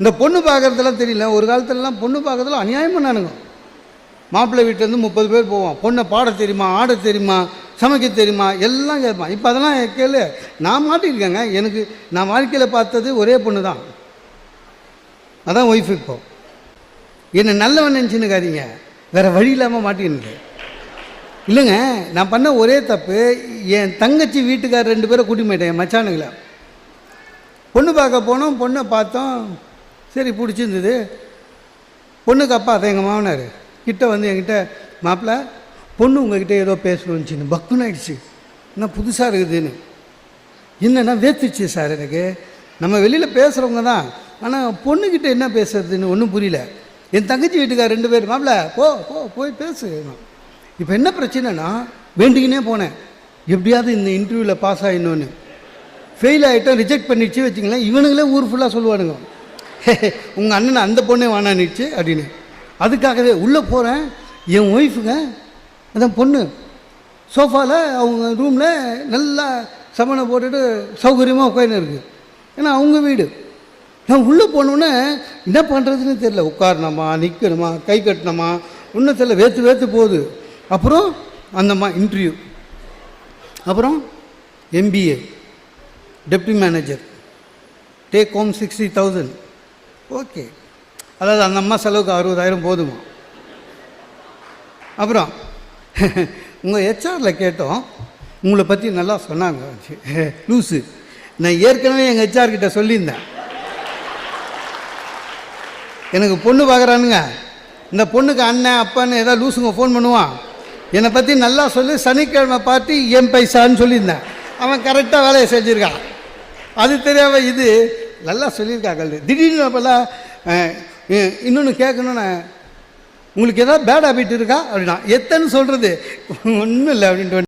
இந்த பொண்ணு பார்க்குறதுலாம் தெரியல. ஒரு காலத்துலலாம் பொண்ணு பார்க்குறதுலாம் அநியாயம் பண்ணானுங்க. மாப்பிள்ளை வீட்டிலேருந்து 30 பேர் போவோம். பொண்ணை பாட தெரியுமா, ஆட தெரியுமா, சமைக்க தெரியுமா எல்லாம் கேட்பான். இப்போ அதெல்லாம் கேளு. நான் மாட்டியிருக்கேங்க. எனக்கு நான் வாழ்க்கையில் பார்த்தது ஒரே பொண்ணு தான். அதான் ஒய்ஃப். இப்போ என்னை நல்லவன் நினச்சின்னுக்காதீங்க, வேறு வழி இல்லாமல் மாட்டின்னு இல்லைங்க. நான் பண்ண ஒரே தப்பு, என் தங்கச்சி வீட்டுக்கார் 2 பேரை கூட்டி போயிட்டேன். என் மச்சானுங்களை பொண்ணு பார்க்க போனோம். பொண்ணை பார்த்தோம், சரி பிடிச்சிருந்தது. பொண்ணுக்கு அப்பா அதை எங்கள் மாமனார் கிட்ட வந்து என்கிட்ட, மாப்பிள்ள பொண்ணு உங்ககிட்ட ஏதோ பேசணும்னு பக்குன்னு ஆயிடுச்சு. என்ன புதுசாக இருக்குதுன்னு. என்னென்னா வேத்துச்சு சார் எனக்கு. நம்ம வெளியில் பேசுகிறவங்க தான், ஆனால் பொண்ணுக்கிட்ட என்ன பேசுறதுன்னு ஒன்றும் புரியல. என் தங்கச்சி வீட்டுக்கார் 2 பேர், மாப்பிள்ள போய் பேசு. இப்போ என்ன பிரச்சனைனா, வேண்டிக்கினே போனேன் எப்படியாவது இந்த இன்டர்வியூவில் பாஸ் ஆகிடணுன்னு. ஃபெயில் ஆகிட்டோம், ரிஜெக்ட் பண்ணிடுச்சு வச்சுங்களேன். இவனுங்களே ஊர் ஃபுல்லாக சொல்லுவானுங்க, உங்கள் அண்ணன் அந்த பொண்ணே வானானிடுச்சு அப்படின்னு. அதுக்காகவே உள்ளே போகிறேன். என் ஒய்ஃபுங்க அதான் பொண்ணு சோஃபாவில் அவங்க ரூமில் நல்லா சமனை போட்டுட்டு சௌகரியமாக உட்காந்து இருக்குது. ஏன்னா அவங்க வீடு. நான் உள்ளே போனோன்னே என்ன பண்ணுறதுன்னு தெரியல. உட்காரணுமா, நிற்கணுமா, கை கட்டணுமா, இன்னும் தெரியல. வேற்று போகுது. அப்புறம் அந்தம்மா இன்டர்வியூ. அப்புறம் MBA deputy manager, take home 60,000. Okay, அதாவது அந்த அம்மா செலவுக்கு 60,000 போதுமா. அப்புறம் உங்கள் ஹெச்ஆரில் கேட்டோம், உங்களை பற்றி நல்லா சொன்னாங்க. லூஸு, நான் ஏற்கனவே எங்கள் ஹெச்ஆர்கிட்ட சொல்லியிருந்தேன், எனக்கு பொண்ணு பார்க்குறானுங்க, இந்த பொண்ணுக்கு அண்ணன் அப்பான்னு ஏதாவது லூஸுங்க ஃபோன் பண்ணுவான், என்னை பற்றி நல்லா சொல்லி சனிக்கிழமை பார்த்து என் பைசான்னு சொல்லியிருந்தேன். அவன் கரெக்டாக வேலையை செஞ்சுருக்கான். அது தெரியாமல் இது நல்லா சொல்லியிருக்காங்க. திடீர்னு அப்போல்லாம் இன்னொன்று கேட்கணுன்னு, உங்களுக்கு ஏதாவது பேட் ஹேபிட் இருக்கா அப்படின்னா, எத்தனை சொல்கிறது, ஒன்றும் இல்லை அப்படின்ட்டு